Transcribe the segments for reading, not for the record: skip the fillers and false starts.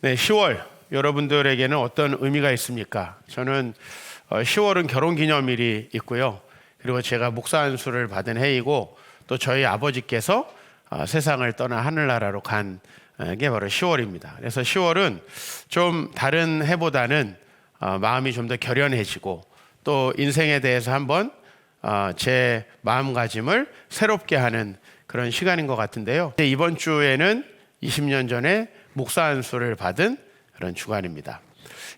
네, 10월 여러분들에게는 어떤 의미가 있습니까? 저는 10월은 결혼기념일이 있고요. 그리고 제가 목사 안수를 받은 해이고 또 저희 아버지께서 세상을 떠나 하늘나라로 간 게 바로 10월입니다. 그래서 10월은 좀 다른 해보다는 마음이 좀 더 결연해지고 또 인생에 대해서 한번 제 마음가짐을 새롭게 하는 그런 시간인 것 같은데요. 이번 주에는 20년 전에 목사 안수를 받은 그런 주간입니다.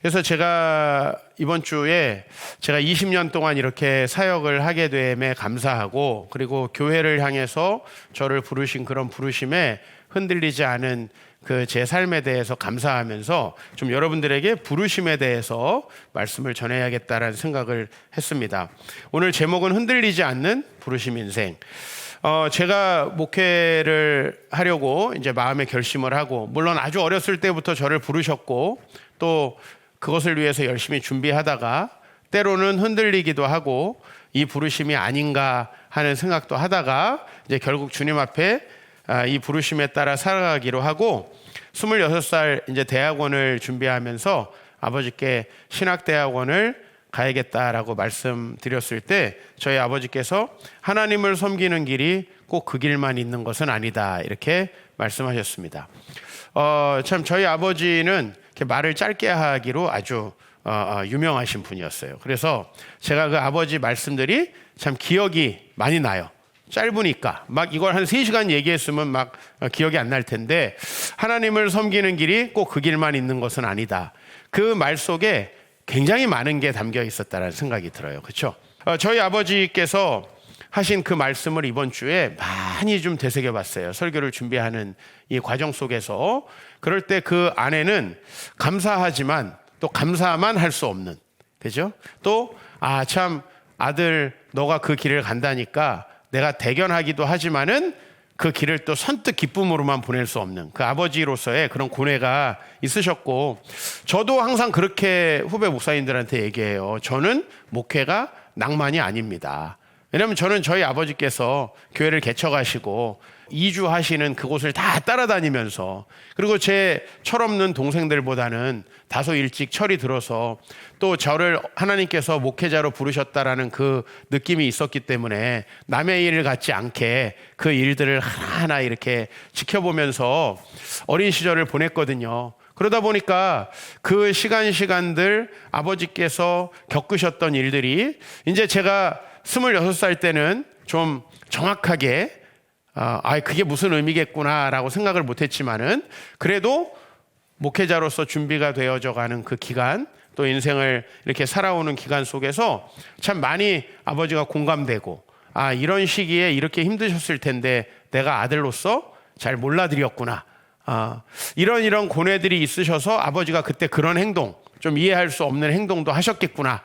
그래서 제가 이번 주에 제가 20년 동안 이렇게 사역을 하게 됨에 감사하고, 그리고 교회를 향해서 저를 부르신 그런 부르심에 흔들리지 않은 그 제 삶에 대해서 감사하면서 좀 여러분들에게 부르심에 대해서 말씀을 전해야겠다라는 생각을 했습니다. 오늘 제목은 흔들리지 않는 부르심 인생. 제가 목회를 하려고 이제 마음에 결심을 하고, 물론 아주 어렸을 때부터 저를 부르셨고 또 그것을 위해서 열심히 준비하다가 때로는 흔들리기도 하고 이 부르심이 아닌가 하는 생각도 하다가 이제 결국 주님 앞에 이 부르심에 따라 살아가기로 하고, 26살 이제 대학원을 준비하면서 아버지께 신학대학원을 가야겠다라고 말씀드렸을 때 저희 아버지께서 하나님을 섬기는 길이 꼭 그 길만 있는 것은 아니다, 이렇게 말씀하셨습니다. 참 저희 아버지는 이렇게 말을 짧게 하기로 아주 유명하신 분이었어요. 그래서 제가 그 아버지 말씀들이 참 기억이 많이 나요. 짧으니까 막 이걸 한 3시간 얘기했으면 막 기억이 안 날 텐데, 하나님을 섬기는 길이 꼭 그 길만 있는 것은 아니다, 그 말 속에 굉장히 많은 게 담겨 있었다는 생각이 들어요. 그렇죠? 저희 아버지께서 하신 그 말씀을 이번 주에 많이 좀 되새겨 봤어요. 설교를 준비하는 이 과정 속에서. 그럴 때 그 안에는 감사하지만 또 감사만 할 수 없는, 그죠? 또 참 아들 너가 그 길을 간다니까 내가 대견하기도 하지만은 그 길을 또 선뜻 기쁨으로만 보낼 수 없는 그 아버지로서의 그런 고뇌가 있으셨고, 저도 항상 그렇게 후배 목사님들한테 얘기해요. 저는 목회가 낭만이 아닙니다. 왜냐하면 저는 저희 아버지께서 교회를 개척하시고 이주하시는 그곳을 다 따라다니면서, 그리고 제 철없는 동생들보다는 다소 일찍 철이 들어서 또 저를 하나님께서 목회자로 부르셨다라는 그 느낌이 있었기 때문에 남의 일을 갖지 않게 그 일들을 하나하나 이렇게 지켜보면서 어린 시절을 보냈거든요. 그러다 보니까 그 시간들 아버지께서 겪으셨던 일들이 이제 제가 26살 때는 좀 정확하게 그게 무슨 의미겠구나라고 생각을 못했지만은, 그래도 목회자로서 준비가 되어져 가는 그 기간, 또 인생을 이렇게 살아오는 기간 속에서 참 많이 아버지가 공감되고, 이런 시기에 이렇게 힘드셨을 텐데 내가 아들로서 잘 몰라드렸구나, 이런 고뇌들이 있으셔서 아버지가 그때 그런 행동, 좀 이해할 수 없는 행동도 하셨겠구나,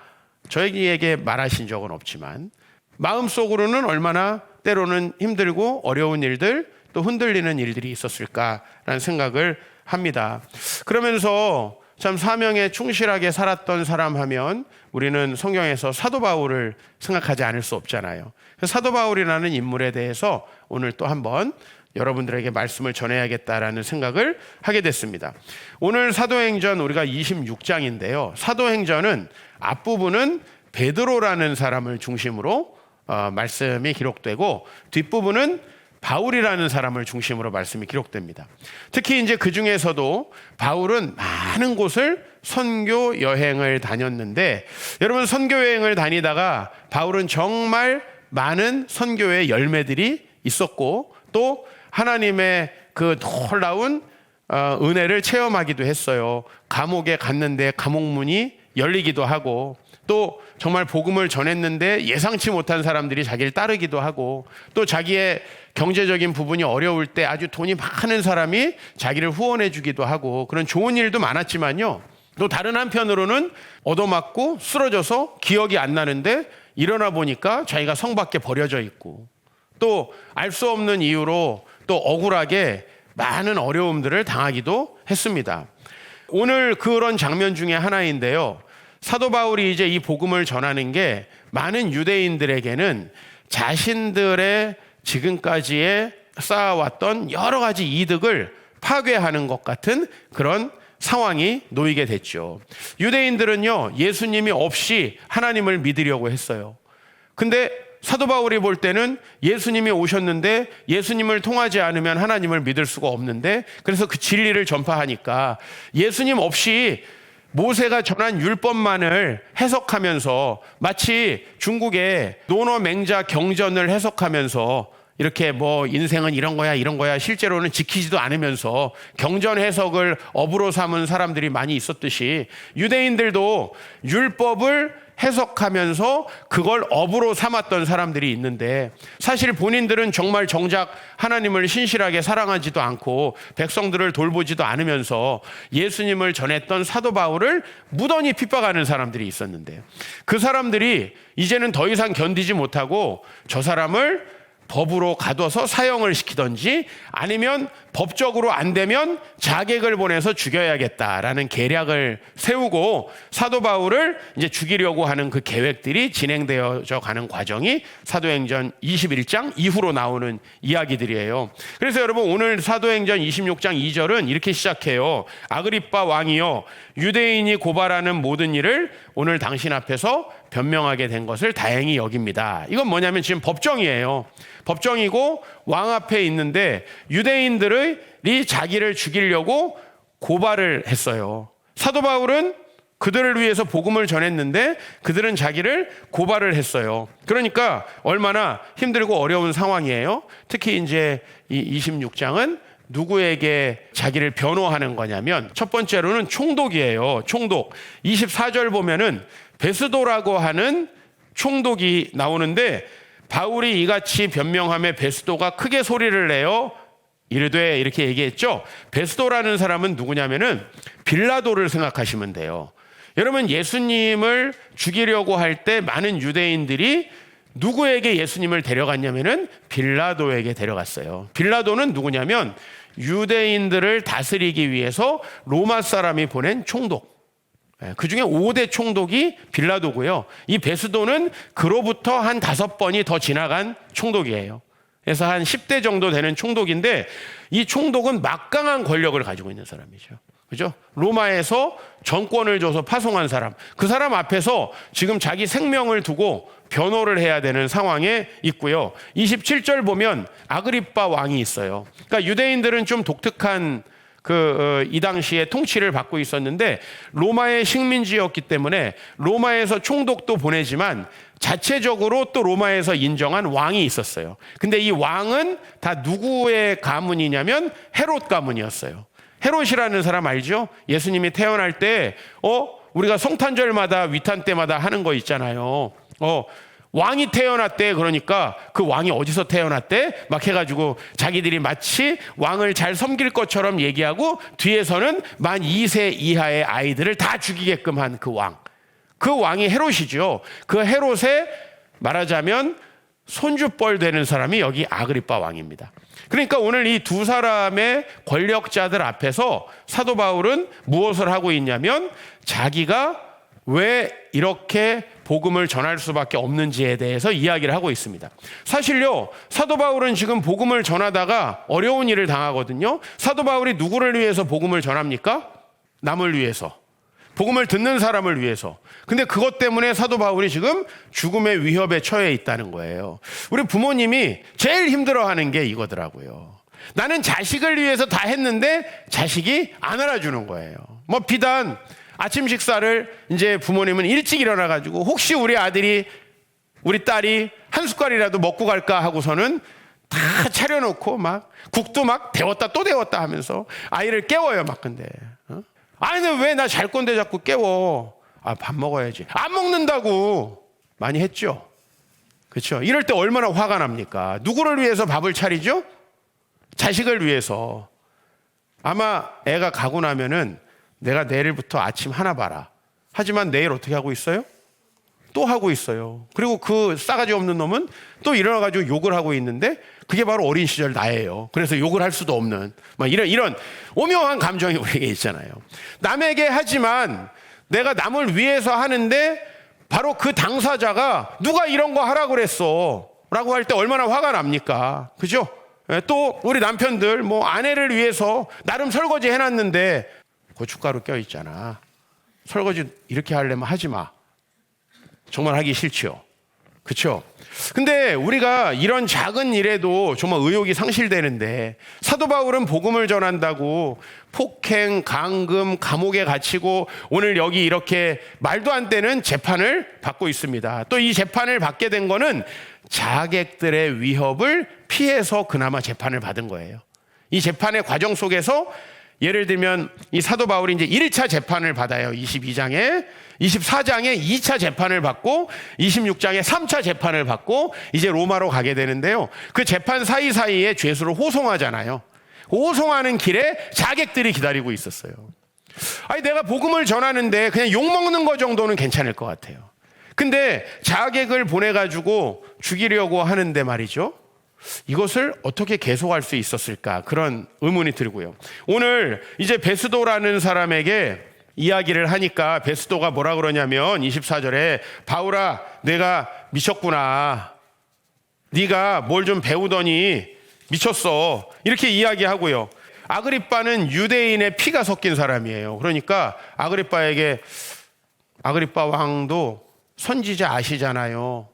저에게 말하신 적은 없지만 마음속으로는 얼마나 때로는 힘들고 어려운 일들, 또 흔들리는 일들이 있었을까라는 생각을 합니다. 그러면서 참 사명에 충실하게 살았던 사람 하면 우리는 성경에서 사도 바울을 생각하지 않을 수 없잖아요. 사도 바울이라는 인물에 대해서 오늘 또 한번 여러분들에게 말씀을 전해야겠다라는 생각을 하게 됐습니다. 오늘 사도행전 우리가 26장인데요. 사도행전은 앞부분은 베드로라는 사람을 중심으로 말씀이 기록되고, 뒷부분은 바울이라는 사람을 중심으로 말씀이 기록됩니다. 특히 이제 그 중에서도 바울은 많은 곳을 선교 여행을 다녔는데, 여러분 선교 여행을 다니다가 바울은 정말 많은 선교의 열매들이 있었고 또 하나님의 그 놀라운 은혜를 체험하기도 했어요. 감옥에 갔는데 감옥문이 열리기도 하고, 또 정말 복음을 전했는데 예상치 못한 사람들이 자기를 따르기도 하고, 또 자기의 경제적인 부분이 어려울 때 아주 돈이 많은 사람이 자기를 후원해 주기도 하고, 그런 좋은 일도 많았지만요, 또 다른 한편으로는 얻어맞고 쓰러져서 기억이 안 나는데 일어나 보니까 자기가 성 밖에 버려져 있고, 또 알 수 없는 이유로 또 억울하게 많은 어려움들을 당하기도 했습니다. 오늘 그런 장면 중에 하나인데요, 사도 바울이 이제 이 복음을 전하는 게 많은 유대인들에게는 자신들의 지금까지의 쌓아왔던 여러 가지 이득을 파괴하는 것 같은 그런 상황이 놓이게 됐죠. 유대인들은요, 예수님이 없이 하나님을 믿으려고 했어요. 근데 사도 바울이 볼 때는 예수님이 오셨는데 예수님을 통하지 않으면 하나님을 믿을 수가 없는데, 그래서 그 진리를 전파하니까 예수님 없이 모세가 전한 율법만을 해석하면서 마치 중국의 논어맹자 경전을 해석하면서 이렇게 뭐 인생은 이런 거야 실제로는 지키지도 않으면서 경전 해석을 업으로 삼은 사람들이 많이 있었듯이, 유대인들도 율법을 해석하면서 그걸 업으로 삼았던 사람들이 있는데, 사실 본인들은 정말 정작 하나님을 신실하게 사랑하지도 않고 백성들을 돌보지도 않으면서 예수님을 전했던 사도 바울을 무던히 핍박하는 사람들이 있었는데, 그 사람들이 이제는 더 이상 견디지 못하고 저 사람을 법으로 가둬서 사형을 시키든지 아니면 법적으로 안 되면 자객을 보내서 죽여야겠다라는 계략을 세우고 사도 바울을 이제 죽이려고 하는 그 계획들이 진행되어져 가는 과정이 사도행전 21장 이후로 나오는 이야기들이에요. 그래서 여러분, 오늘 사도행전 26장 2절은 이렇게 시작해요. 아그리빠 왕이여, 유대인이 고발하는 모든 일을 오늘 당신 앞에서 변명하게 된 것을 다행히 여깁니다. 이건 뭐냐면 지금 법정이에요. 법정이고 왕 앞에 있는데 유대인들이 자기를 죽이려고 고발을 했어요. 사도 바울은 그들을 위해서 복음을 전했는데 그들은 자기를 고발을 했어요. 그러니까 얼마나 힘들고 어려운 상황이에요. 특히 이제 이 26장은 누구에게 자기를 변호하는 거냐면, 첫 번째로는 총독이에요. 총독. 24절 보면은 베스도라고 하는 총독이 나오는데, 바울이 이같이 변명하며 베스도가 크게 소리를 내어 이르되, 이렇게 얘기했죠. 베스도라는 사람은 누구냐면은 빌라도를 생각하시면 돼요. 여러분, 예수님을 죽이려고 할 때 많은 유대인들이 누구에게 예수님을 데려갔냐면은 빌라도에게 데려갔어요. 빌라도는 누구냐면 유대인들을 다스리기 위해서 로마 사람이 보낸 총독. 그 중에 5대 총독이 빌라도고요. 이 베스도는 그로부터 한 5번이 더 지나간 총독이에요. 그래서 한 10대 정도 되는 총독인데, 이 총독은 막강한 권력을 가지고 있는 사람이죠. 그죠? 로마에서 정권을 줘서 파송한 사람. 그 사람 앞에서 지금 자기 생명을 두고 변호를 해야 되는 상황에 있고요. 27절 보면 아그리빠 왕이 있어요. 그러니까 유대인들은 좀 독특한 이 당시에 통치를 받고 있었는데, 로마의 식민지였기 때문에 로마에서 총독도 보내지만 자체적으로 또 로마에서 인정한 왕이 있었어요. 근데 이 왕은 다 누구의 가문이냐면 헤롯 가문이었어요. 헤롯이라는 사람 알죠? 예수님이 태어날 때 우리가 성탄절마다 위탄 때마다 하는 거 있잖아요. 왕이 태어났대. 그러니까 그 왕이 어디서 태어났대? 막 해가지고 자기들이 마치 왕을 잘 섬길 것처럼 얘기하고, 뒤에서는 만 2세 이하의 아이들을 다 죽이게끔 한 그 왕. 그 왕이 헤롯이죠. 그 헤롯의 말하자면 손주뻘 되는 사람이 여기 아그리빠 왕입니다. 그러니까 오늘 이 두 사람의 권력자들 앞에서 사도 바울은 무엇을 하고 있냐면, 자기가 왜 이렇게 복음을 전할 수밖에 없는지에 대해서 이야기를 하고 있습니다. 사실요, 사도 바울은 지금 복음을 전하다가 어려운 일을 당하거든요. 사도 바울이 누구를 위해서 복음을 전합니까? 남을 위해서. 복음을 듣는 사람을 위해서. 근데 그것 때문에 사도 바울이 지금 죽음의 위협에 처해 있다는 거예요. 우리 부모님이 제일 힘들어하는 게 이거더라고요. 나는 자식을 위해서 다 했는데 자식이 안 알아주는 거예요. 뭐 비단 아침 식사를 이제 부모님은 일찍 일어나가지고 혹시 우리 아들이 우리 딸이 한 숟갈이라도 먹고 갈까 하고서는 다 차려놓고 막 국도 막 데웠다 또 데웠다 하면서 아이를 깨워요. 막. 근데 아니 왜 나 잘 건데 자꾸 깨워? 밥 먹어야지. 안 먹는다고. 많이 했죠. 그렇죠? 이럴 때 얼마나 화가 납니까? 누구를 위해서 밥을 차리죠? 자식을 위해서. 아마 애가 가고 나면은 내가 내일부터 아침 하나 봐라. 하지만 내일 어떻게 하고 있어요? 또 하고 있어요. 그리고 그 싸가지 없는 놈은 또 일어나가지고 욕을 하고 있는데, 그게 바로 어린 시절 나예요. 그래서 욕을 할 수도 없는 막 이런 오묘한 감정이 우리에게 있잖아요. 남에게 하지만 내가 남을 위해서 하는데 바로 그 당사자가 누가 이런 거 하라고 그랬어 라고 할 때 얼마나 화가 납니까? 그죠? 또 우리 남편들 뭐 아내를 위해서 나름 설거지 해놨는데 고춧가루 껴있잖아. 설거지 이렇게 하려면 하지 마. 정말 하기 싫지요. 그렇죠? 근데 우리가 이런 작은 일에도 정말 의욕이 상실되는데, 사도 바울은 복음을 전한다고 폭행, 감금, 감옥에 갇히고 오늘 여기 이렇게 말도 안 되는 재판을 받고 있습니다. 또 이 재판을 받게 된 거는 자객들의 위협을 피해서 그나마 재판을 받은 거예요. 이 재판의 과정 속에서 예를 들면 이 사도 바울이 이제 1차 재판을 받아요. 22장에 24장에 2차 재판을 받고 26장에 3차 재판을 받고 이제 로마로 가게 되는데요. 그 재판 사이사이에 죄수를 호송하잖아요. 호송하는 길에 자객들이 기다리고 있었어요. 아니, 내가 복음을 전하는데 그냥 욕먹는 거 정도는 괜찮을 것 같아요. 근데 자객을 보내가지고 죽이려고 하는데 말이죠. 이것을 어떻게 계속할 수 있었을까? 그런 의문이 들고요. 오늘 이제 베스도라는 사람에게 이야기를 하니까 베스도가 뭐라 그러냐면 24절에 바울아, 내가 미쳤구나. 네가 뭘 좀 배우더니 미쳤어. 이렇게 이야기하고요. 아그리빠는 유대인의 피가 섞인 사람이에요. 그러니까 아그리빠에게, 아그리빠 왕도 선지자 아시잖아요.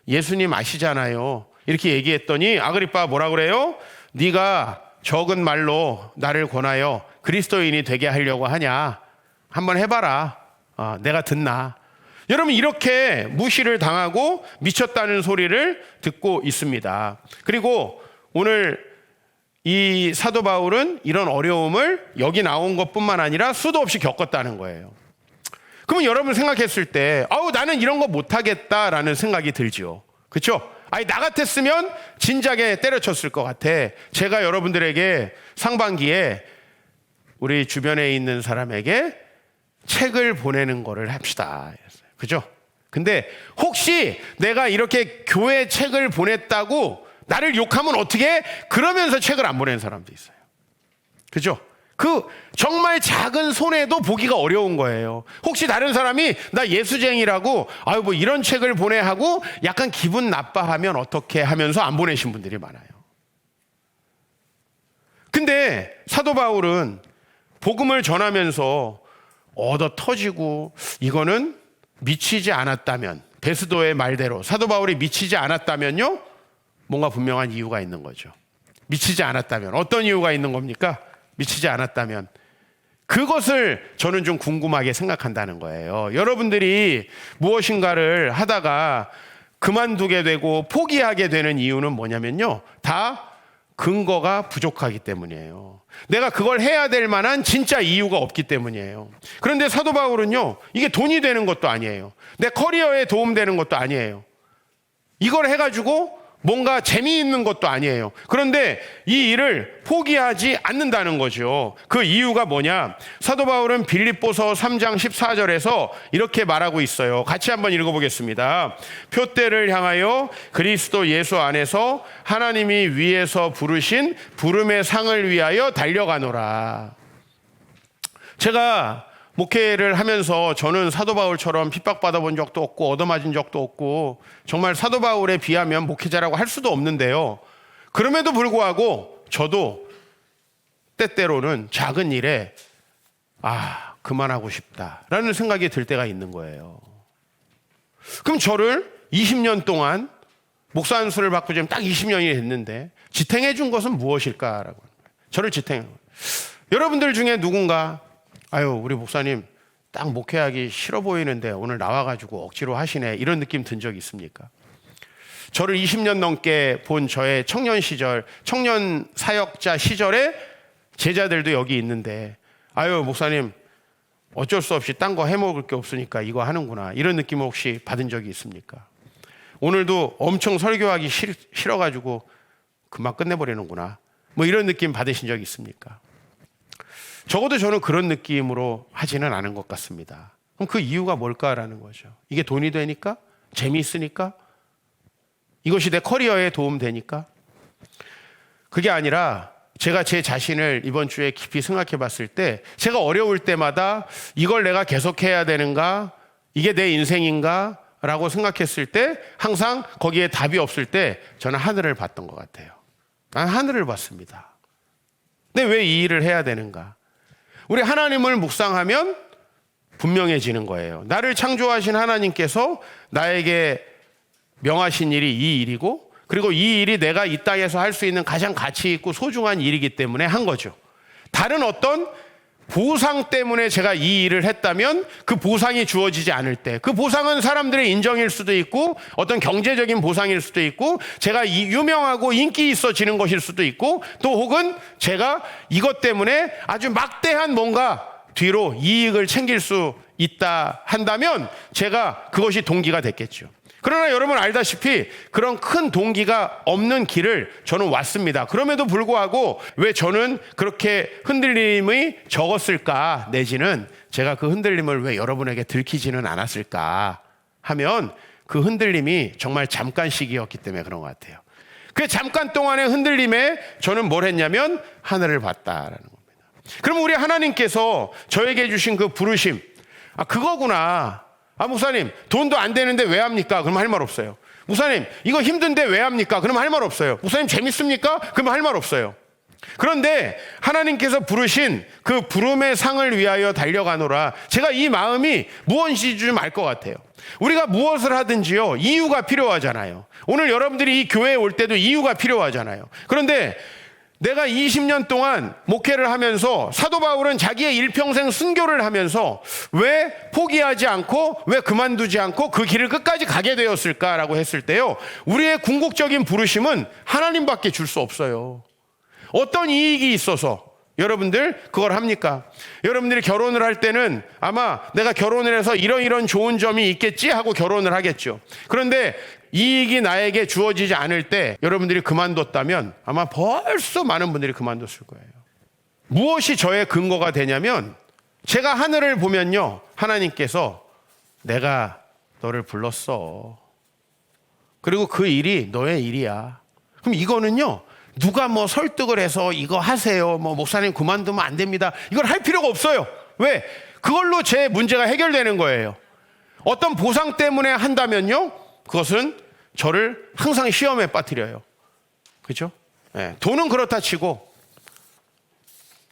예수님 아시잖아요. 이렇게 얘기했더니 아그리빠가 뭐라 그래요? 네가 적은 말로 나를 권하여 그리스도인이 되게 하려고 하냐? 한번 해봐라. 내가 듣나? 여러분, 이렇게 무시를 당하고 미쳤다는 소리를 듣고 있습니다. 그리고 오늘 이 사도 바울은 이런 어려움을 여기 나온 것뿐만 아니라 수도 없이 겪었다는 거예요. 그러면 여러분 생각했을 때 나는 이런 거 못하겠다라는 생각이 들죠. 그렇죠? 아니, 나 같았으면 진작에 때려쳤을 것 같아. 제가 여러분들에게 상반기에 우리 주변에 있는 사람에게 책을 보내는 거를 합시다. 그죠? 근데 혹시 내가 이렇게 교회 책을 보냈다고 나를 욕하면 어떻게? 그러면서 책을 안 보내는 사람도 있어요. 그죠? 그 정말 작은 손해도 보기가 어려운 거예요. 혹시 다른 사람이 나 예수쟁이라고 뭐 이런 책을 보내 하고 약간 기분 나빠하면 어떻게 하면서 안 보내신 분들이 많아요. 근데 사도 바울은 복음을 전하면서 얻어 터지고, 이거는 미치지 않았다면, 베스도의 말대로 사도 바울이 미치지 않았다면요, 뭔가 분명한 이유가 있는 거죠. 미치지 않았다면 어떤 이유가 있는 겁니까? 미치지 않았다면 그것을 저는 좀 궁금하게 생각한다는 거예요. 여러분들이 무엇인가를 하다가 그만두게 되고 포기하게 되는 이유는 뭐냐면요, 다 근거가 부족하기 때문이에요. 내가 그걸 해야 될 만한 진짜 이유가 없기 때문이에요. 그런데 사도 바울은요, 이게 돈이 되는 것도 아니에요. 내 커리어에 도움되는 것도 아니에요. 이걸 해가지고 뭔가 재미있는 것도 아니에요. 그런데 이 일을 포기하지 않는다는 거죠. 그 이유가 뭐냐? 사도 바울은 빌립보서 3장 14절에서 이렇게 말하고 있어요. 같이 한번 읽어보겠습니다. 표대를 향하여 그리스도 예수 안에서 하나님이 위에서 부르신 부름의 상을 위하여 달려가노라. 제가 목회를 하면서 저는 사도 바울처럼 핍박받아 본 적도 없고 얻어맞은 적도 없고 정말 사도 바울에 비하면 목회자라고 할 수도 없는데요. 그럼에도 불구하고 저도 때때로는 작은 일에 그만하고 싶다라는 생각이 들 때가 있는 거예요. 그럼 저를 20년 동안 목사 안수를 받고 지금 딱 20년이 됐는데 지탱해 준 것은 무엇일까라고. 저를 지탱해. 여러분들 중에 누군가 우리 목사님 딱 목회하기 싫어 보이는데 오늘 나와가지고 억지로 하시네, 이런 느낌 든 적 있습니까? 저를 20년 넘게 본 저의 청년 시절, 청년 사역자 시절에 제자들도 여기 있는데 목사님 어쩔 수 없이 딴 거 해먹을 게 없으니까 이거 하는구나, 이런 느낌 혹시 받은 적이 있습니까? 오늘도 엄청 설교하기 싫어가지고 금방 끝내버리는구나, 뭐 이런 느낌 받으신 적 있습니까? 적어도 저는 그런 느낌으로 하지는 않은 것 같습니다. 그럼 그 이유가 뭘까라는 거죠. 이게 돈이 되니까? 재미있으니까? 이것이 내 커리어에 도움되니까? 그게 아니라 제가 제 자신을 이번 주에 깊이 생각해 봤을 때 제가 어려울 때마다 이걸 내가 계속해야 되는가? 이게 내 인생인가? 라고 생각했을 때 항상 거기에 답이 없을 때 저는 하늘을 봤던 것 같아요. 난 하늘을 봤습니다. 근데 왜 이 일을 해야 되는가? 우리 하나님을 묵상하면 분명해지는 거예요. 나를 창조하신 하나님께서 나에게 명하신 일이 이 일이고, 그리고 이 일이 내가 이 땅에서 할 수 있는 가장 가치 있고 소중한 일이기 때문에 한 거죠. 다른 어떤 보상 때문에 제가 이 일을 했다면 그 보상이 주어지지 않을 때, 그 보상은 사람들의 인정일 수도 있고 어떤 경제적인 보상일 수도 있고 제가 유명하고 인기 있어지는 것일 수도 있고, 또 혹은 제가 이것 때문에 아주 막대한 뭔가 뒤로 이익을 챙길 수 있다 한다면 제가 그것이 동기가 됐겠죠. 그러나 여러분 알다시피 그런 큰 동기가 없는 길을 저는 왔습니다. 그럼에도 불구하고 왜 저는 그렇게 흔들림이 적었을까, 내지는 제가 그 흔들림을 왜 여러분에게 들키지는 않았을까 하면, 그 흔들림이 정말 잠깐씩이었기 때문에 그런 것 같아요. 그 잠깐 동안의 흔들림에 저는 뭘 했냐면 하늘을 봤다라는 겁니다. 그럼 우리 하나님께서 저에게 주신 그 부르심, 그거구나. 목사님, 돈도 안 되는데 왜 합니까? 그러면 할 말 없어요. 목사님, 이거 힘든데 왜 합니까? 그러면 할 말 없어요. 목사님, 재밌습니까? 그러면 할 말 없어요. 그런데 하나님께서 부르신 그 부름의 상을 위하여 달려가노라. 제가 이 마음이 무엇인지 좀 알 것 같아요. 우리가 무엇을 하든지요, 이유가 필요하잖아요. 오늘 여러분들이 이 교회에 올 때도 이유가 필요하잖아요. 그런데 내가 20년 동안 목회를 하면서 사도 바울은 자기의 일평생 순교를 하면서 왜 포기하지 않고 왜 그만두지 않고 그 길을 끝까지 가게 되었을까라고 했을 때요, 우리의 궁극적인 부르심은 하나님밖에 줄 수 없어요. 어떤 이익이 있어서 여러분들 그걸 합니까? 여러분들이 결혼을 할 때는 아마 내가 결혼을 해서 이런 좋은 점이 있겠지 하고 결혼을 하겠죠. 그런데 이익이 나에게 주어지지 않을 때 여러분들이 그만뒀다면 아마 벌써 많은 분들이 그만뒀을 거예요. 무엇이 저의 근거가 되냐면, 제가 하늘을 보면요, 하나님께서 내가 너를 불렀어. 그리고 그 일이 너의 일이야. 그럼 이거는요, 누가 뭐 설득을 해서 이거 하세요, 뭐 목사님 그만두면 안 됩니다, 이걸 할 필요가 없어요. 왜? 그걸로 제 문제가 해결되는 거예요. 어떤 보상 때문에 한다면요, 그것은 저를 항상 시험에 빠뜨려요. 그렇죠? 네. 돈은 그렇다 치고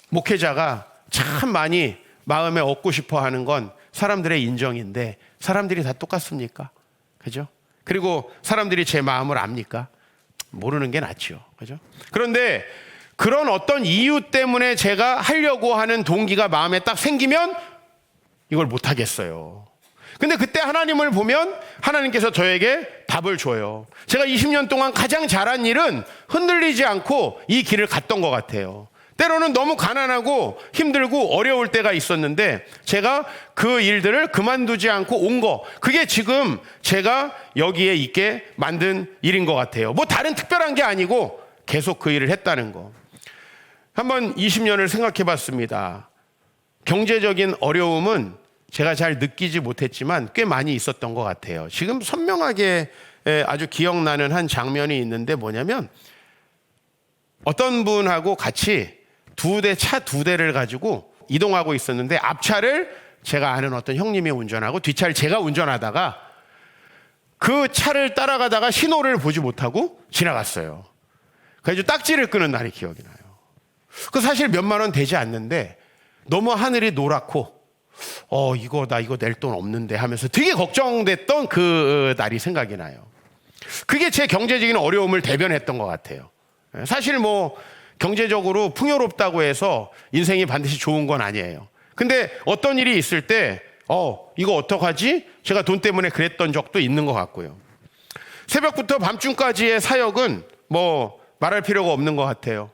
목회자가 참 많이 마음에 얻고 싶어 하는 건 사람들의 인정인데, 사람들이 다 똑같습니까? 그죠? 그리고 사람들이 제 마음을 압니까? 모르는 게 낫죠. 그죠? 그런데 그런 어떤 이유 때문에 제가 하려고 하는 동기가 마음에 딱 생기면 이걸 못 하겠어요. 근데 그때 하나님을 보면 하나님께서 저에게 답을 줘요. 제가 20년 동안 가장 잘한 일은 흔들리지 않고 이 길을 갔던 것 같아요. 때로는 너무 가난하고 힘들고 어려울 때가 있었는데 제가 그 일들을 그만두지 않고 온 거, 그게 지금 제가 여기에 있게 만든 일인 것 같아요. 뭐 다른 특별한 게 아니고 계속 그 일을 했다는 거. 한번 20년을 생각해 봤습니다. 경제적인 어려움은 제가 잘 느끼지 못했지만 꽤 많이 있었던 것 같아요. 지금 선명하게 아주 기억나는 한 장면이 있는데, 뭐냐면 어떤 분하고 같이 차 두 대를 가지고 이동하고 있었는데, 앞차를 제가 아는 어떤 형님이 운전하고 뒷차를 제가 운전하다가 그 차를 따라가다가 신호를 보지 못하고 지나갔어요. 그래서 딱지를 끄는 날이 기억이 나요. 그 사실 몇만 원 되지 않는데 너무 하늘이 노랗고 이거 낼 돈 없는데 하면서 되게 걱정됐던 그 날이 생각이 나요. 그게 제 경제적인 어려움을 대변했던 것 같아요. 사실 뭐 경제적으로 풍요롭다고 해서 인생이 반드시 좋은 건 아니에요. 근데 어떤 일이 있을 때 이거 어떡하지? 제가 돈 때문에 그랬던 적도 있는 것 같고요. 새벽부터 밤중까지의 사역은 뭐 말할 필요가 없는 것 같아요.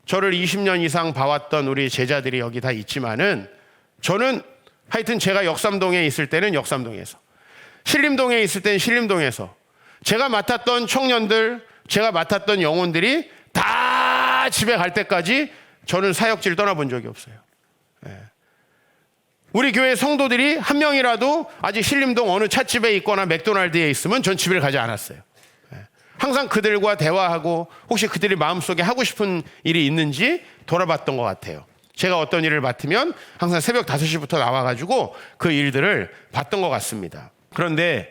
저를 20년 이상 봐왔던 우리 제자들이 여기 다 있지만은, 저는 하여튼 제가 역삼동에 있을 때는 역삼동에서, 신림동에 있을 때는 신림동에서, 제가 맡았던 청년들, 제가 맡았던 영혼들이 다 집에 갈 때까지 저는 사역지를 떠나본 적이 없어요. 우리 교회 성도들이 한 명이라도 아직 신림동 어느 찻집에 있거나 맥도날드에 있으면 전 집을 가지 않았어요. 항상 그들과 대화하고 혹시 그들이 마음속에 하고 싶은 일이 있는지 돌아봤던 것 같아요. 제가 어떤 일을 맡으면 항상 새벽 5시부터 나와가지고 그 일들을 봤던 것 같습니다. 그런데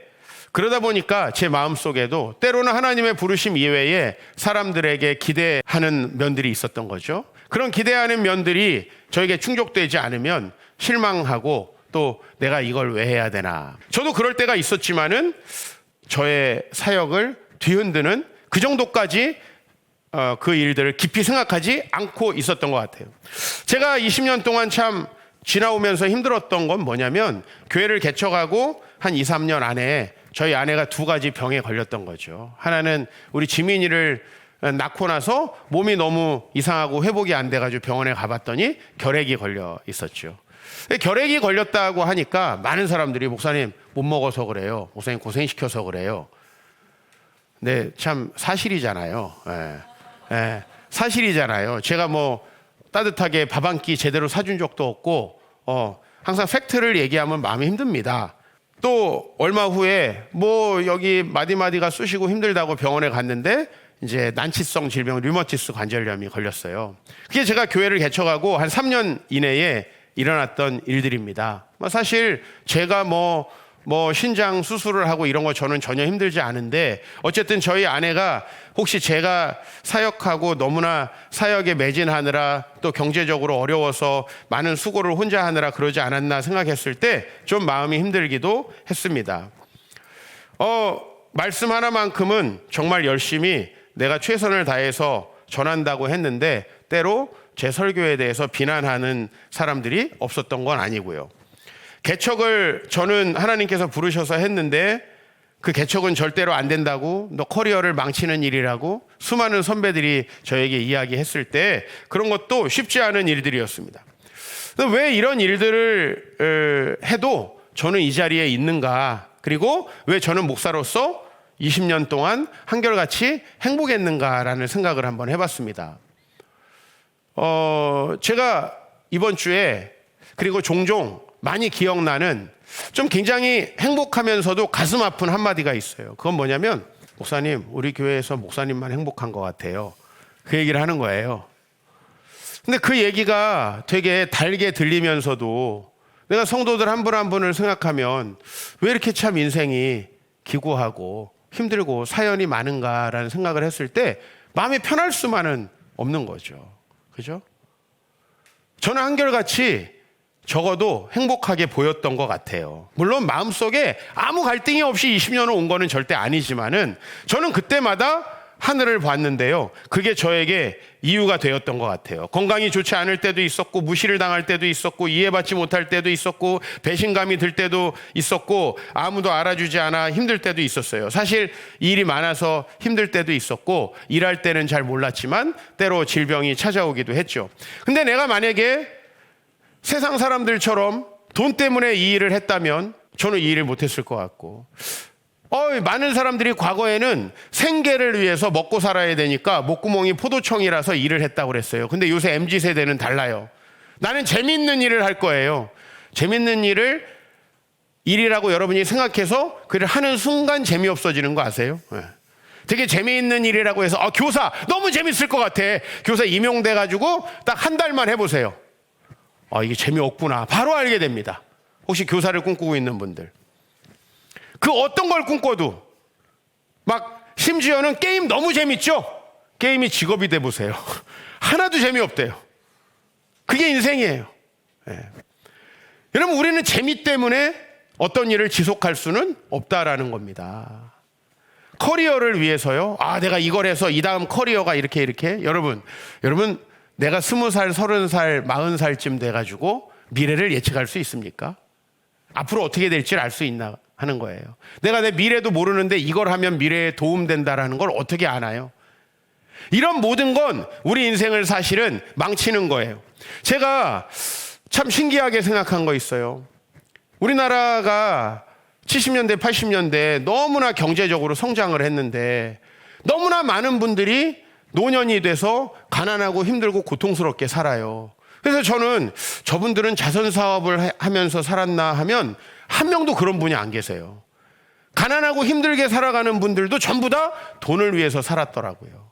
그러다 보니까 제 마음속에도 때로는 하나님의 부르심 이외에 사람들에게 기대하는 면들이 있었던 거죠. 그런 기대하는 면들이 저에게 충족되지 않으면 실망하고 또 내가 이걸 왜 해야 되나. 저도 그럴 때가 있었지만은 저의 사역을 뒤흔드는 그 정도까지 그 일들을 깊이 생각하지 않고 있었던 것 같아요. 제가 20년 동안 참 지나오면서 힘들었던 건 뭐냐면 교회를 개척하고 한 2, 3년 안에 저희 아내가 2가지 병에 걸렸던 거죠. 하나는 우리 지민이를 낳고 나서 몸이 너무 이상하고 회복이 안 돼가지고 병원에 가봤더니 결핵이 걸려 있었죠. 결핵이 걸렸다고 하니까 많은 사람들이 목사님 못 먹어서 그래요. 목사님 고생시켜서 그래요. 네, 참 사실이잖아요. 사실이잖아요. 제가 뭐 따뜻하게 밥 한 끼 제대로 사준 적도 없고 항상 팩트를 얘기하면 마음이 힘듭니다. 또 얼마 후에 뭐 여기 마디마디가 쑤시고 힘들다고 병원에 갔는데 이제 난치성 질병 류머티스 관절염이 걸렸어요. 그게 제가 교회를 개척하고 한 3년 이내에 일어났던 일들입니다. 사실 제가 뭐 신장 수술을 하고 이런 거 저는 전혀 힘들지 않은데 어쨌든 저희 아내가 혹시 제가 사역하고 너무나 사역에 매진하느라 또 경제적으로 어려워서 많은 수고를 혼자 하느라 그러지 않았나 생각했을 때 좀 마음이 힘들기도 했습니다. 말씀 하나만큼은 정말 열심히 내가 최선을 다해서 전한다고 했는데 때로 제 설교에 대해서 비난하는 사람들이 없었던 건 아니고요. 개척을 저는 하나님께서 부르셔서 했는데 그 개척은 절대로 안 된다고, 너 커리어를 망치는 일이라고 수많은 선배들이 저에게 이야기했을 때 그런 것도 쉽지 않은 일들이었습니다. 왜 이런 일들을 해도 저는 이 자리에 있는가, 그리고 왜 저는 목사로서 20년 동안 한결같이 행복했는가라는 생각을 한번 해봤습니다. 제가 이번 주에 그리고 종종 많이 기억나는 좀 굉장히 행복하면서도 가슴 아픈 한마디가 있어요. 그건 뭐냐면 목사님, 우리 교회에서 목사님만 행복한 것 같아요. 그 얘기를 하는 거예요. 근데 그 얘기가 되게 달게 들리면서도 내가 성도들 한 분 한 분을 생각하면 왜 이렇게 참 인생이 기구하고 힘들고 사연이 많은가라는 생각을 했을 때 마음이 편할 수만은 없는 거죠. 그죠? 저는 한결같이 적어도 행복하게 보였던 것 같아요. 물론 마음속에 아무 갈등이 없이 20년을 온 거는 절대 아니지만은 저는 그때마다 하늘을 봤는데요. 그게 저에게 이유가 되었던 것 같아요. 건강이 좋지 않을 때도 있었고, 무시를 당할 때도 있었고, 이해받지 못할 때도 있었고, 배신감이 들 때도 있었고, 아무도 알아주지 않아 힘들 때도 있었어요. 사실 일이 많아서 힘들 때도 있었고, 일할 때는 잘 몰랐지만 때로 질병이 찾아오기도 했죠. 근데 내가 만약에 세상 사람들처럼 돈 때문에 이 일을 했다면 저는 이 일을 못했을 것 같고, 많은 사람들이 과거에는 생계를 위해서 먹고 살아야 되니까 목구멍이 포도청이라서 일을 했다고 그랬어요. 근데 요새 MZ세대는 달라요. 나는 재밌는 일을 할 거예요. 재밌는 일이라고 여러분이 생각해서 그를 하는 순간 재미없어지는 거 아세요? 네. 되게 재미있는 일이라고 해서 교사 너무 재밌을 것 같아. 교사 임용돼가지고 딱 한 달만 해보세요. 이게 재미없구나. 바로 알게 됩니다. 혹시 교사를 꿈꾸고 있는 분들. 그 어떤 걸 꿈꿔도 막 심지어는 게임 너무 재밌죠? 게임이 직업이 돼 보세요. 하나도 재미없대요. 그게 인생이에요. 네. 여러분, 우리는 재미 때문에 어떤 일을 지속할 수는 없다라는 겁니다. 커리어를 위해서요. 내가 이걸 해서 이 다음 커리어가 이렇게. 여러분 내가 20살, 30살, 40살쯤 돼가지고 미래를 예측할 수 있습니까? 앞으로 어떻게 될지를 알 수 있나 하는 거예요. 내가 내 미래도 모르는데 이걸 하면 미래에 도움된다라는 걸 어떻게 아나요? 이런 모든 건 우리 인생을 사실은 망치는 거예요. 제가 참 신기하게 생각한 거 있어요. 우리나라가 70년대, 80년대 너무나 경제적으로 성장을 했는데 너무나 많은 분들이 노년이 돼서 가난하고 힘들고 고통스럽게 살아요. 그래서 저는 저분들은 자선사업을 하면서 살았나 하면 한 명도 그런 분이 안 계세요. 가난하고 힘들게 살아가는 분들도 전부 다 돈을 위해서 살았더라고요.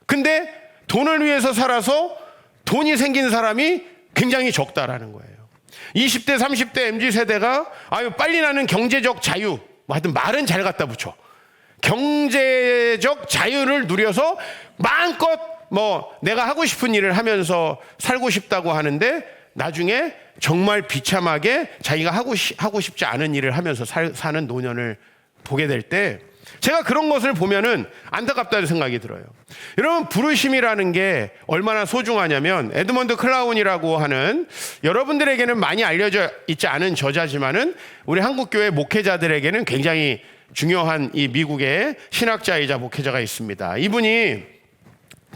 근데 돈을 위해서 살아서 돈이 생긴 사람이 굉장히 적다라는 거예요. 20대, 30대 MZ세대가 빨리 나는 경제적 자유, 하여튼 말은 잘 갖다 붙여. 경제적 자유를 누려서 마음껏 뭐 내가 하고 싶은 일을 하면서 살고 싶다고 하는데 나중에 정말 비참하게 자기가 하고 싶지 않은 일을 하면서 사는 노년을 보게 될 때 제가 그런 것을 보면은 안타깝다는 생각이 들어요. 여러분, 부르심이라는 게 얼마나 소중하냐면 에드먼드 클라운이라고 하는, 여러분들에게는 많이 알려져 있지 않은 저자지만은 우리 한국교회 목회자들에게는 굉장히 중요한 이 미국의 신학자이자 목회자가 있습니다. 이분이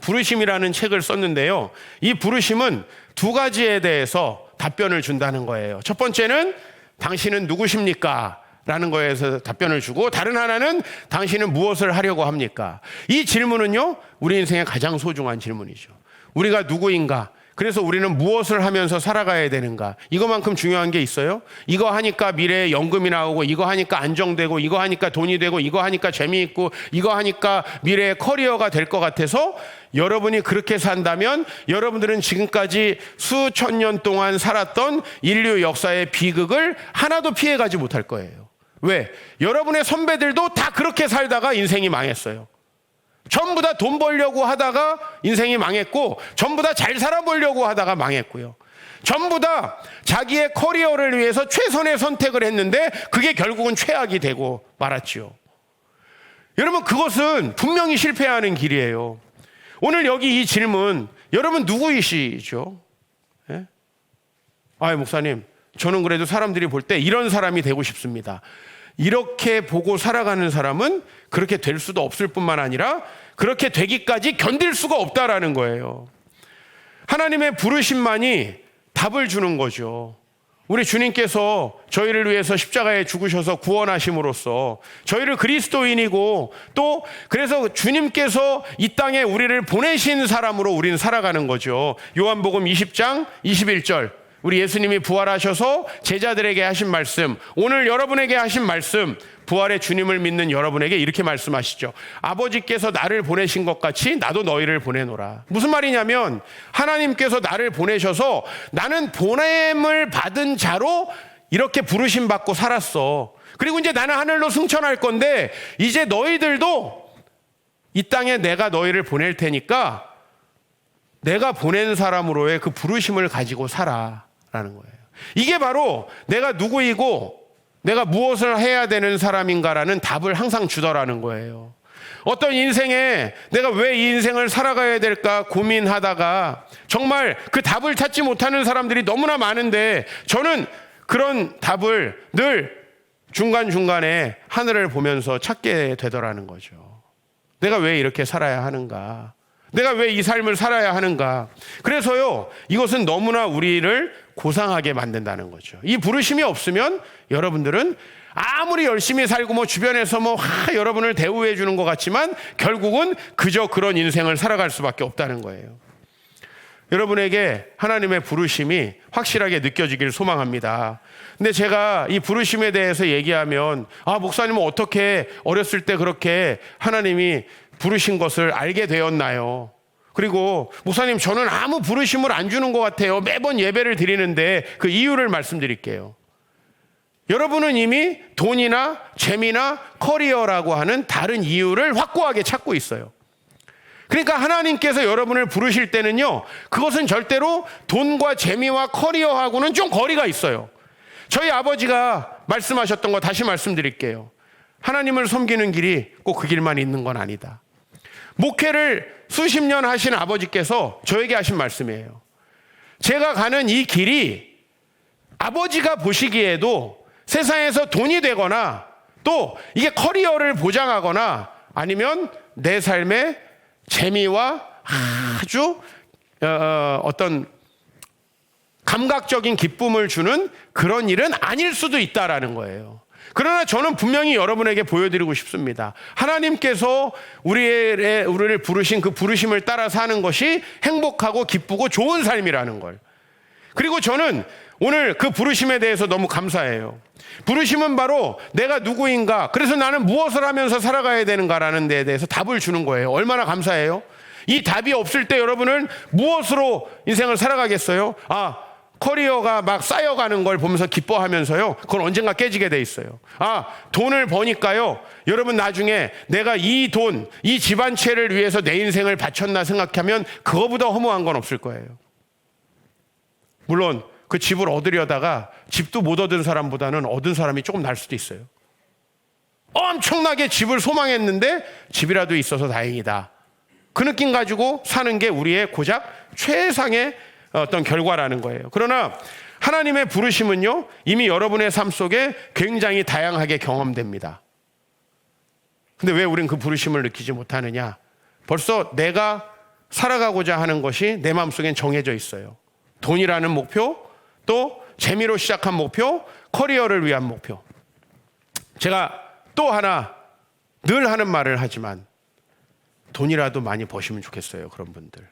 부르심이라는 책을 썼는데요. 이 부르심은 두 가지에 대해서 답변을 준다는 거예요. 첫 번째는 당신은 누구십니까? 라는 거에서 답변을 주고, 다른 하나는 당신은 무엇을 하려고 합니까? 이 질문은요, 우리 인생의 가장 소중한 질문이죠. 우리가 누구인가? 그래서 우리는 무엇을 하면서 살아가야 되는가? 이거만큼 중요한 게 있어요? 이거 하니까 미래에 연금이 나오고, 이거 하니까 안정되고, 이거 하니까 돈이 되고, 이거 하니까 재미있고, 이거 하니까 미래의 커리어가 될 것 같아서 여러분이 그렇게 산다면 여러분들은 지금까지 수천 년 동안 살았던 인류 역사의 비극을 하나도 피해가지 못할 거예요. 왜? 여러분의 선배들도 다 그렇게 살다가 인생이 망했어요. 전부 다 돈 벌려고 하다가 인생이 망했고, 전부 다 잘 살아보려고 하다가 망했고요. 전부 다 자기의 커리어를 위해서 최선의 선택을 했는데 그게 결국은 최악이 되고 말았지요. 여러분, 그것은 분명히 실패하는 길이에요. 오늘 여기 이 질문, 여러분 누구이시죠? 예? 목사님, 저는 그래도 사람들이 볼 때 이런 사람이 되고 싶습니다. 이렇게 보고 살아가는 사람은 그렇게 될 수도 없을 뿐만 아니라 그렇게 되기까지 견딜 수가 없다라는 거예요. 하나님의 부르심만이 답을 주는 거죠. 우리 주님께서 저희를 위해서 십자가에 죽으셔서 구원하심으로써 저희를 그리스도인이고, 또 그래서 주님께서 이 땅에 우리를 보내신 사람으로 우리는 살아가는 거죠. 요한복음 20장 21절, 우리 예수님이 부활하셔서 제자들에게 하신 말씀, 오늘 여러분에게 하신 말씀, 부활의 주님을 믿는 여러분에게 이렇게 말씀하시죠. 아버지께서 나를 보내신 것 같이 나도 너희를 보내노라. 무슨 말이냐면 하나님께서 나를 보내셔서 나는 보냄을 받은 자로 이렇게 부르심 받고 살았어. 그리고 이제 나는 하늘로 승천할 건데 이제 너희들도 이 땅에 내가 너희를 보낼 테니까 내가 보낸 사람으로의 그 부르심을 가지고 살아 라는 거예요. 이게 바로 내가 누구이고 내가 무엇을 해야 되는 사람인가라는 답을 항상 주더라는 거예요. 어떤 인생에 내가 왜 이 인생을 살아가야 될까 고민하다가 정말 그 답을 찾지 못하는 사람들이 너무나 많은데, 저는 그런 답을 늘 중간중간에 하늘을 보면서 찾게 되더라는 거죠. 내가 왜 이렇게 살아야 하는가? 내가 왜 이 삶을 살아야 하는가? 그래서요, 이것은 너무나 우리를 고상하게 만든다는 거죠. 이 부르심이 없으면 여러분들은 아무리 열심히 살고 뭐 주변에서 여러분을 대우해 주는 것 같지만 결국은 그저 그런 인생을 살아갈 수밖에 없다는 거예요. 여러분에게 하나님의 부르심이 확실하게 느껴지길 소망합니다. 근데 제가 이 부르심에 대해서 얘기하면, 목사님은 어떻게 어렸을 때 그렇게 하나님이 부르신 것을 알게 되었나요? 그리고 목사님, 저는 아무 부르심을 안 주는 것 같아요. 매번 예배를 드리는데 그 이유를 말씀드릴게요. 여러분은 이미 돈이나 재미나 커리어라고 하는 다른 이유를 확고하게 찾고 있어요. 그러니까 하나님께서 여러분을 부르실 때는요, 그것은 절대로 돈과 재미와 커리어하고는 좀 거리가 있어요. 저희 아버지가 말씀하셨던 거 다시 말씀드릴게요. 하나님을 섬기는 길이 꼭 그 길만 있는 건 아니다. 목회를 수십 년 하신 아버지께서 저에게 하신 말씀이에요. 제가 가는 이 길이 아버지가 보시기에도 세상에서 돈이 되거나 또 이게 커리어를 보장하거나 아니면 내 삶의 재미와 아주 어떤 감각적인 기쁨을 주는 그런 일은 아닐 수도 있다라는 거예요. 그러나 저는 분명히 여러분에게 보여드리고 싶습니다. 하나님께서 우리를 부르신 그 부르심을 따라 사는 것이 행복하고 기쁘고 좋은 삶이라는 걸. 그리고 저는 오늘 그 부르심에 대해서 너무 감사해요. 부르심은 바로 내가 누구인가, 그래서 나는 무엇을 하면서 살아가야 되는가라는 데에 대해서 답을 주는 거예요. 얼마나 감사해요. 이 답이 없을 때 여러분은 무엇으로 인생을 살아가겠어요? 커리어가 막 쌓여가는 걸 보면서 기뻐하면서요, 그건 언젠가 깨지게 돼 있어요. 돈을 버니까요, 여러분 나중에 내가 이 돈, 이 집 한 채를 위해서 내 인생을 바쳤나 생각하면 그거보다 허무한 건 없을 거예요. 물론 그 집을 얻으려다가 집도 못 얻은 사람보다는 얻은 사람이 조금 날 수도 있어요. 엄청나게 집을 소망했는데 집이라도 있어서 다행이다, 그 느낌 가지고 사는 게 우리의 고작 최상의 어떤 결과라는 거예요. 그러나 하나님의 부르심은요, 이미 여러분의 삶 속에 굉장히 다양하게 경험됩니다. 근데 왜 우린 그 부르심을 느끼지 못하느냐? 벌써 내가 살아가고자 하는 것이 내 마음속엔 정해져 있어요. 돈이라는 목표, 또 재미로 시작한 목표, 커리어를 위한 목표. 제가 또 하나 늘 하는 말을 하지만 돈이라도 많이 버시면 좋겠어요. 그런 분들,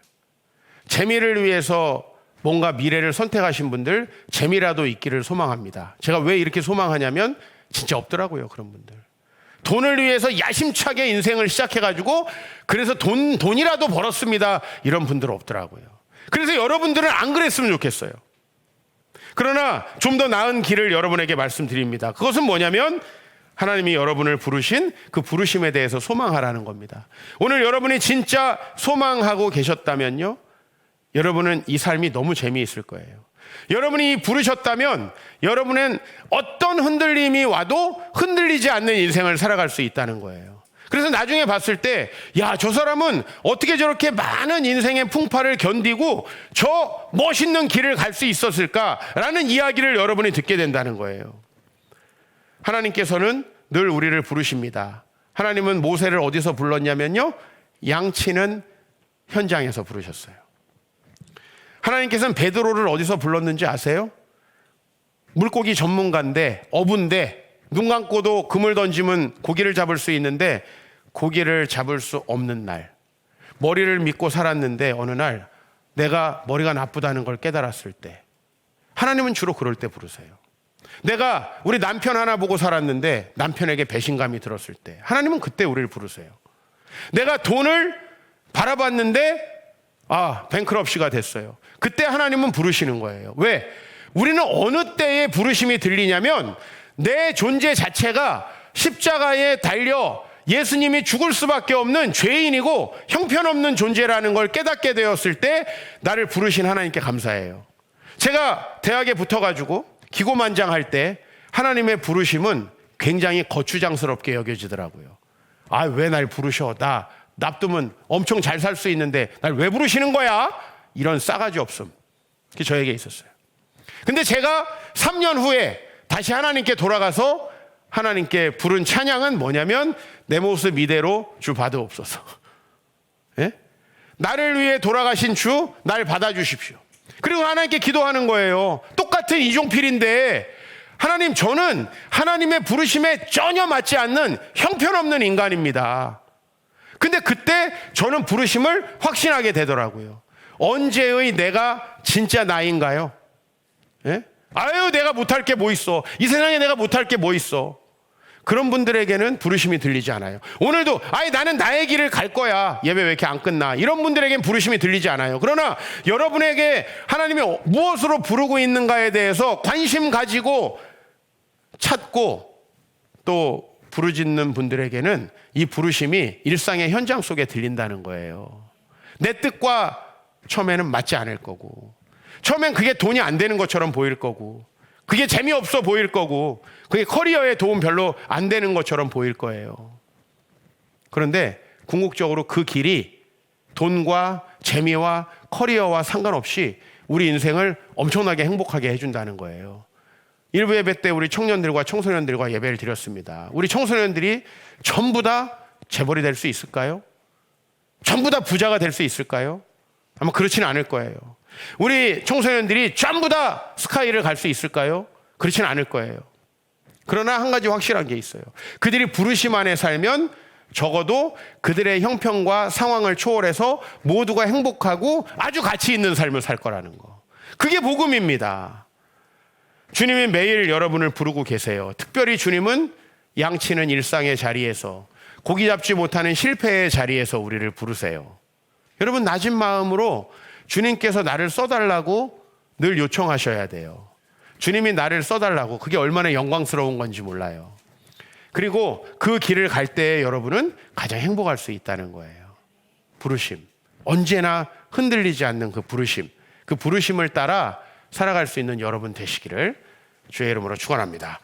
재미를 위해서 뭔가 미래를 선택하신 분들, 재미라도 있기를 소망합니다. 제가 왜 이렇게 소망하냐면 진짜 없더라고요, 그런 분들. 돈을 위해서 야심차게 인생을 시작해가지고 그래서 돈이라도 벌었습니다, 이런 분들 없더라고요. 그래서 여러분들은 안 그랬으면 좋겠어요. 그러나 좀 더 나은 길을 여러분에게 말씀드립니다. 그것은 뭐냐면 하나님이 여러분을 부르신 그 부르심에 대해서 소망하라는 겁니다. 오늘 여러분이 진짜 소망하고 계셨다면요, 여러분은 이 삶이 너무 재미있을 거예요. 여러분이 부르셨다면 여러분은 어떤 흔들림이 와도 흔들리지 않는 인생을 살아갈 수 있다는 거예요. 그래서 나중에 봤을 때, 야, 저 사람은 어떻게 저렇게 많은 인생의 풍파를 견디고 저 멋있는 길을 갈 수 있었을까라는 이야기를 여러분이 듣게 된다는 거예요. 하나님께서는 늘 우리를 부르십니다. 하나님은 모세를 어디서 불렀냐면요, 양치는 현장에서 부르셨어요. 하나님께서는 베드로를 어디서 불렀는지 아세요? 물고기 전문가인데, 어부인데, 눈 감고도 그물 던지면 고기를 잡을 수 있는데 고기를 잡을 수 없는 날, 머리를 믿고 살았는데 어느 날 내가 머리가 나쁘다는 걸 깨달았을 때, 하나님은 주로 그럴 때 부르세요. 내가 우리 남편 하나 보고 살았는데 남편에게 배신감이 들었을 때, 하나님은 그때 우리를 부르세요. 내가 돈을 바라봤는데 뱅크럽시가 됐어요. 그때 하나님은 부르시는 거예요. 왜? 우리는 어느 때에 부르심이 들리냐면 내 존재 자체가 십자가에 달려 예수님이 죽을 수밖에 없는 죄인이고 형편없는 존재라는 걸 깨닫게 되었을 때 나를 부르신 하나님께 감사해요. 제가 대학에 붙어가지고 기고만장할 때 하나님의 부르심은 굉장히 거추장스럽게 여겨지더라고요. 왜 날 부르셔? 나 납두면 엄청 잘 살 수 있는데 날 왜 부르시는 거야? 이런 싸가지 없음, 그게 저에게 있었어요. 근데 제가 3년 후에 다시 하나님께 돌아가서 하나님께 부른 찬양은 뭐냐면, 내 모습 이대로 주 받으옵소서. 예? 나를 위해 돌아가신 주, 날 받아주십시오. 그리고 하나님께 기도하는 거예요. 똑같은 이종필인데, 하나님, 저는 하나님의 부르심에 전혀 맞지 않는 형편없는 인간입니다. 근데 그때 저는 부르심을 확신하게 되더라고요. 언제의 내가 진짜 나인가요? 예? 내가 못할 게 뭐 있어. 이 세상에 내가 못할 게 뭐 있어. 그런 분들에게는 부르심이 들리지 않아요. 오늘도 나는 나의 길을 갈 거야, 예배 왜 이렇게 안 끝나, 이런 분들에겐 부르심이 들리지 않아요. 그러나 여러분에게 하나님이 무엇으로 부르고 있는가에 대해서 관심 가지고 찾고 또 부르짖는 분들에게는 이 부르심이 일상의 현장 속에 들린다는 거예요. 내 뜻과 처음에는 맞지 않을 거고, 처음엔 그게 돈이 안 되는 것처럼 보일 거고, 그게 재미없어 보일 거고, 그게 커리어에 도움 별로 안 되는 것처럼 보일 거예요. 그런데 궁극적으로 그 길이 돈과 재미와 커리어와 상관없이 우리 인생을 엄청나게 행복하게 해준다는 거예요. 일부 예배 때 우리 청년들과 청소년들과 예배를 드렸습니다. 우리 청소년들이 전부 다 재벌이 될 수 있을까요? 전부 다 부자가 될 수 있을까요? 아마 그렇지는 않을 거예요. 우리 청소년들이 전부 다 스카이를 갈 수 있을까요? 그렇지는 않을 거예요. 그러나 한 가지 확실한 게 있어요. 그들이 부르심 안에 살면 적어도 그들의 형편과 상황을 초월해서 모두가 행복하고 아주 가치 있는 삶을 살 거라는 거. 그게 복음입니다. 주님이 매일 여러분을 부르고 계세요. 특별히 주님은 양치는 일상의 자리에서, 고기 잡지 못하는 실패의 자리에서 우리를 부르세요. 여러분, 낮은 마음으로 주님께서 나를 써달라고 늘 요청하셔야 돼요. 주님이 나를 써달라고. 그게 얼마나 영광스러운 건지 몰라요. 그리고 그 길을 갈 때 여러분은 가장 행복할 수 있다는 거예요. 부르심. 언제나 흔들리지 않는 그 부르심. 그 부르심을 따라 살아갈 수 있는 여러분 되시기를 주의 이름으로 축원합니다.